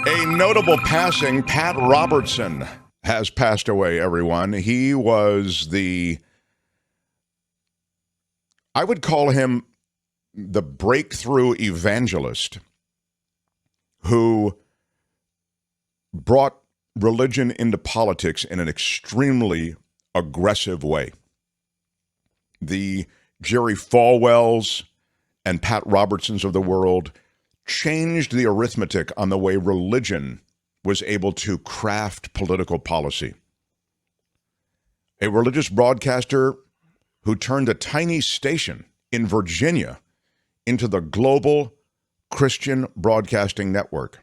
A notable passing, Pat Robertson has passed away, everyone. He was I would call him the breakthrough evangelist who brought religion into politics in an extremely aggressive way. The Jerry Falwells and Pat Robertsons of the world changed the arithmetic on the way religion was able to craft political policy. A religious broadcaster who turned a tiny station in Virginia into the global Christian broadcasting network.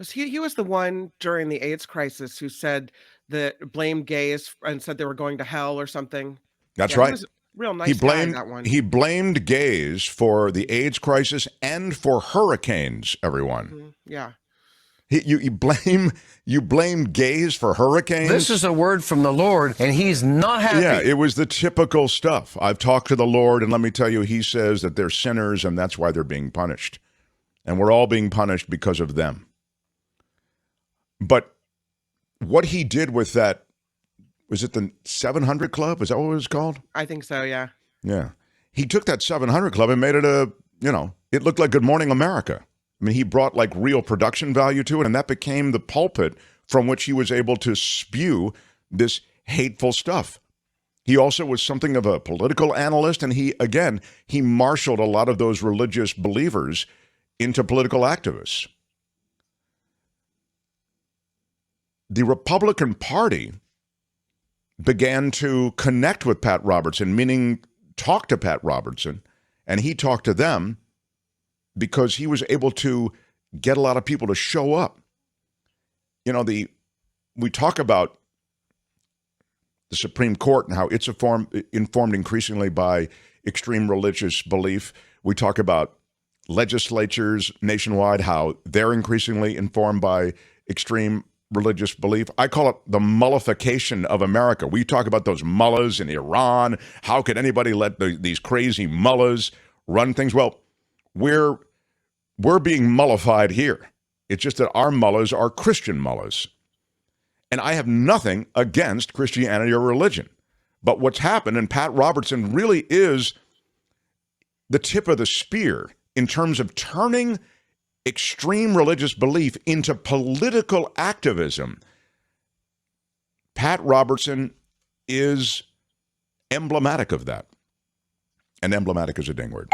He was the one during the AIDS crisis who said that blamed gays and said they were going to hell or something. That's right. He was a real nice guy, that one. He blamed gays for the AIDS crisis and for hurricanes, everyone. Mm-hmm. Yeah. You blame gays for hurricanes? This is a word from the Lord, and he's not happy. Yeah, it was the typical stuff. I've talked to the Lord, and let me tell you, he says that they're sinners, and that's why they're being punished. And we're all being punished because of them. But what he did with that, was it the 700 Club? Is that what it was called? I think so, yeah. Yeah. He took that 700 Club and made it it looked like Good Morning America. I mean, he brought like real production value to it, and that became the pulpit from which he was able to spew this hateful stuff. He also was something of a political analyst, and he marshaled a lot of those religious believers into political activists. The Republican Party began to connect with Pat Robertson, meaning talk to Pat Robertson, and he talked to them because he was able to get a lot of people to show up. You know, we talk about the Supreme Court and how it's informed increasingly by extreme religious belief. We talk about legislatures nationwide, how they're increasingly informed by extreme religious belief. I call it the mullification of America. We talk about those mullahs in Iran. How could anybody let these crazy mullahs run things? Well, we're being mullified here. It's just that our mullahs are Christian mullahs. And I have nothing against Christianity or religion. But what's happened, and Pat Robertson really is the tip of the spear in terms of turning extreme religious belief into political activism. Pat Robertson is emblematic of that. And emblematic is a ding word.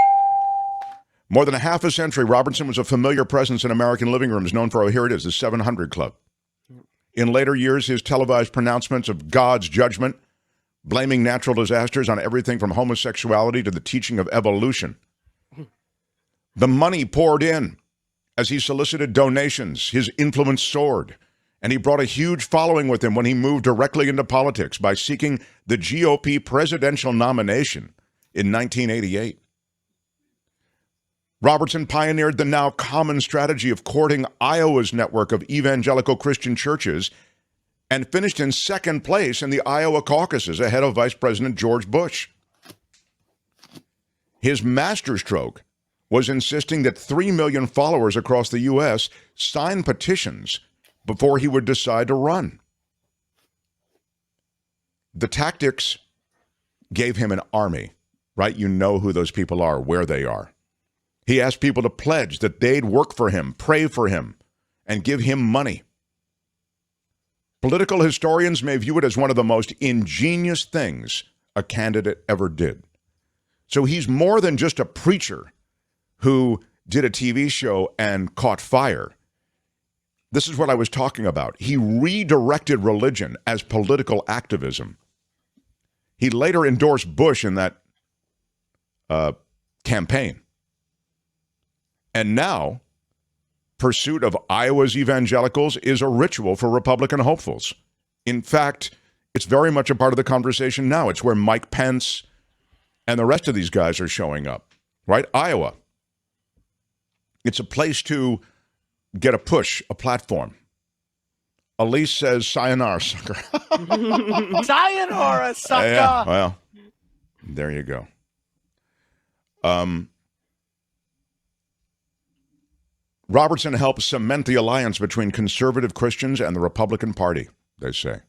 More than a half a century, Robertson was a familiar presence in American living rooms, known for, here it is, the 700 Club. In later years, his televised pronouncements of God's judgment, blaming natural disasters on everything from homosexuality to the teaching of evolution. The money poured in as he solicited donations. His influence soared, and he brought a huge following with him when he moved directly into politics by seeking the GOP presidential nomination in 1988. Robertson pioneered the now common strategy of courting Iowa's network of evangelical Christian churches and finished in second place in the Iowa caucuses ahead of Vice President George Bush. His masterstroke was insisting that 3 million followers across the U.S. sign petitions before he would decide to run. The tactics gave him an army, right? You know who those people are, where they are. He asked people to pledge that they'd work for him, pray for him, and give him money. Political historians may view it as one of the most ingenious things a candidate ever did. So he's more than just a preacher who did a TV show and caught fire. This is what I was talking about. He redirected religion as political activism. He later endorsed Bush in that campaign. And now, pursuit of Iowa's evangelicals is a ritual for Republican hopefuls. In fact, it's very much a part of the conversation now. It's where Mike Pence and the rest of these guys are showing up, right? Iowa. It's a place to get a push, a platform. Elise says, sayonara, sucker. Sayonara, sucker. Yeah, well, there you go. Robertson helped cement the alliance between conservative Christians and the Republican Party, they say.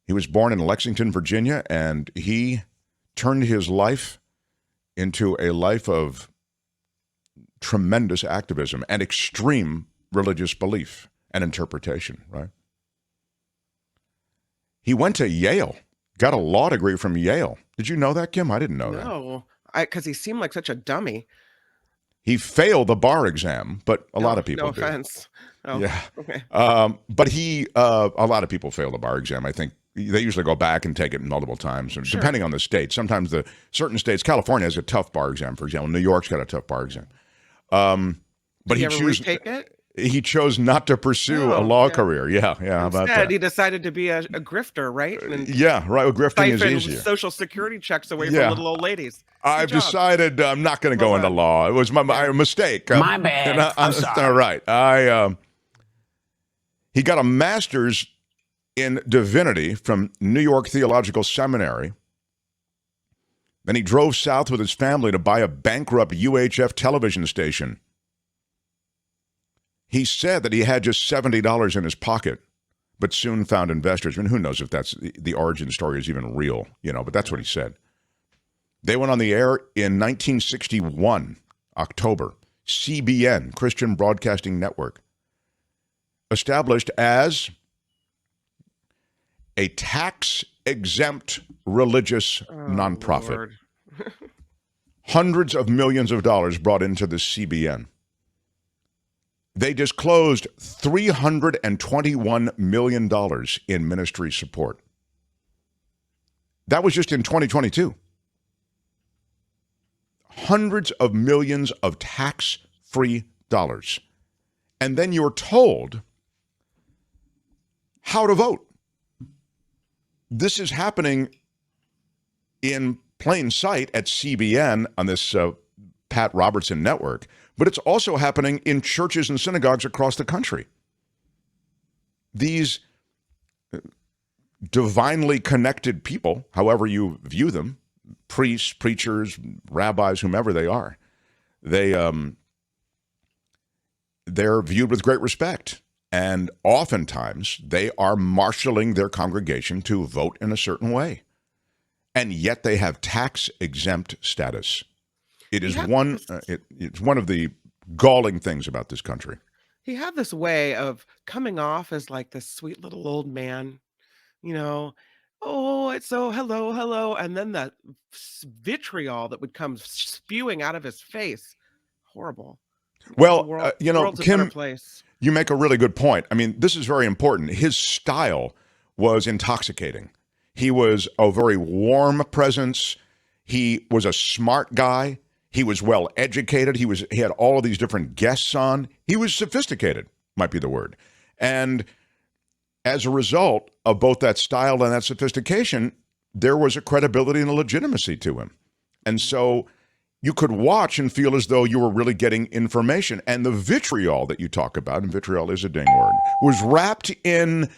He was born in Lexington, Virginia, and he turned his life into a life of tremendous activism and extreme religious belief and interpretation, right? He went to Yale, got a law degree from Yale. Did you know that, Kim? I didn't know that. No, because he seemed like such a dummy. He failed the bar exam, but a lot of people No do. offense. Oh, Yeah. okay. But a lot of people fail the bar exam. I think they usually go back and take it multiple times, Sure. depending on the state. Sometimes certain states, California has a tough bar exam, for example. New York's got a tough bar exam. But Did he ever retake it? He chose not to pursue a law career. Yeah. How about Instead, that? he decided to be a grifter, right? And Yeah, right. Well, grifting is siphon easier. Social Security checks away Yeah. from little old ladies. I've job. decided I'm not going to go Well into done. law. It was my mistake. My bad. I'm sorry. All right. He got a master's in divinity from New York Theological Seminary. Then he drove south with his family to buy a bankrupt UHF television station. He said that he had just $70 in his pocket, but soon found investors. I mean, who knows if that's the origin story is even real, but that's what he said. They went on the air in 1961, October. CBN, Christian Broadcasting Network, established as a tax-exempt religious nonprofit. Lord. Hundreds of millions of dollars brought into the CBN. They disclosed $321 million in ministry support. That was just in 2022. Hundreds of millions of tax-free dollars. And then you're told how to vote. This is happening in plain sight at CBN on this Pat Robertson network, but it's also happening in churches and synagogues across the country. These divinely connected people, however you view them, priests, preachers, rabbis, whomever they are, they're viewed with great respect. And oftentimes they are marshaling their congregation to vote in a certain way. And yet they have tax-exempt status. It is it's one of the galling things about this country. He had this way of coming off as like this sweet little old man, oh, it's so hello. And then the vitriol that would come spewing out of his face. Horrible. Well, the world's a better Kim, place. you make a really good point. I mean, this is very important. His style was intoxicating. He was a very warm presence. He was a smart guy. He was well educated. He had all of these different guests on. He was sophisticated, might be the word. And as a result of both that style and that sophistication, there was a credibility and a legitimacy to him. And so you could watch and feel as though you were really getting information. And the vitriol that you talk about, and vitriol is a ding word, was wrapped in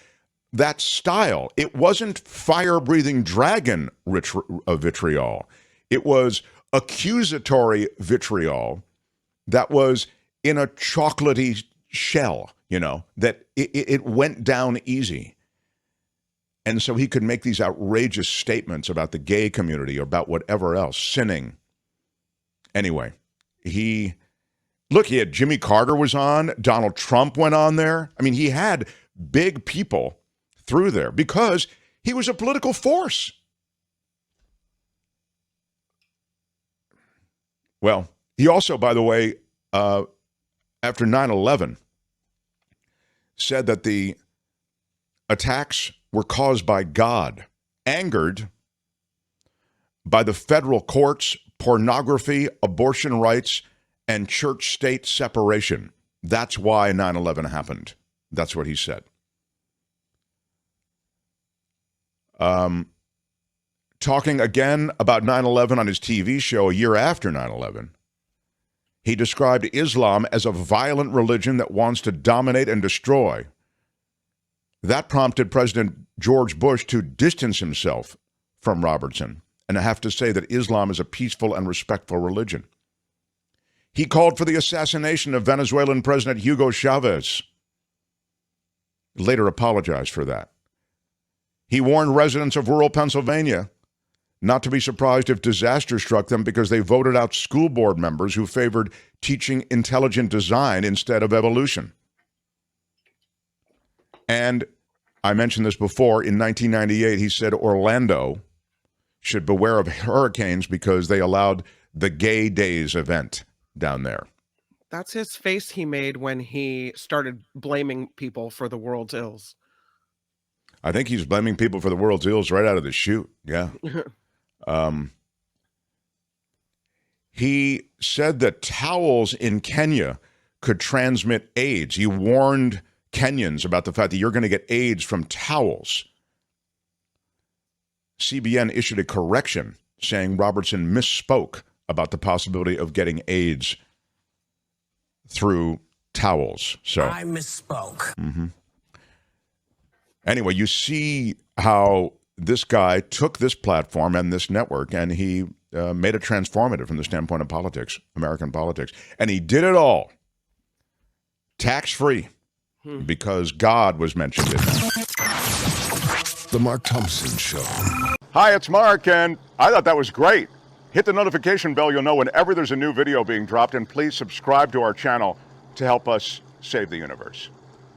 that style. It wasn't fire-breathing dragon vitriol. It was accusatory vitriol that was in a chocolatey shell, that it went down easy. And so he could make these outrageous statements about the gay community or about whatever else, sinning. Anyway, he had Jimmy Carter was on, Donald Trump went on there. I mean, he had big people through there because he was a political force. Well, he also, by the way, after 9/11, said that the attacks were caused by God, angered by the federal courts, pornography, abortion rights, and church-state separation. That's why 9/11 happened. That's what he said. Talking again about 9/11 on his TV show a year after 9/11, he described Islam as a violent religion that wants to dominate and destroy. That prompted President George Bush to distance himself from Robertson and I have to say that Islam is a peaceful and respectful religion. He called for the assassination of Venezuelan President Hugo Chavez. Later apologized for that. He warned residents of rural Pennsylvania not to be surprised if disaster struck them because they voted out school board members who favored teaching intelligent design instead of evolution. And I mentioned this before, in 1998, he said Orlando should beware of hurricanes because they allowed the Gay Days event down there. That's his face he made when he started blaming people for the world's ills. I think he's blaming people for the world's ills right out of the chute. Yeah. He said that towels in Kenya could transmit AIDS. He warned Kenyans about the fact that you're going to get AIDS from towels. CBN issued a correction saying Robertson misspoke about the possibility of getting AIDS through towels. So I misspoke. Mm-hmm. Anyway, you see how this guy took this platform and this network and he made it transformative from the standpoint of politics, American politics. And he did it all tax-free because God was mentioned in that. The Mark Thompson Show. Hi, it's Mark, and I thought that was great. Hit the notification bell. You'll know whenever there's a new video being dropped, and please subscribe to our channel to help us save the universe.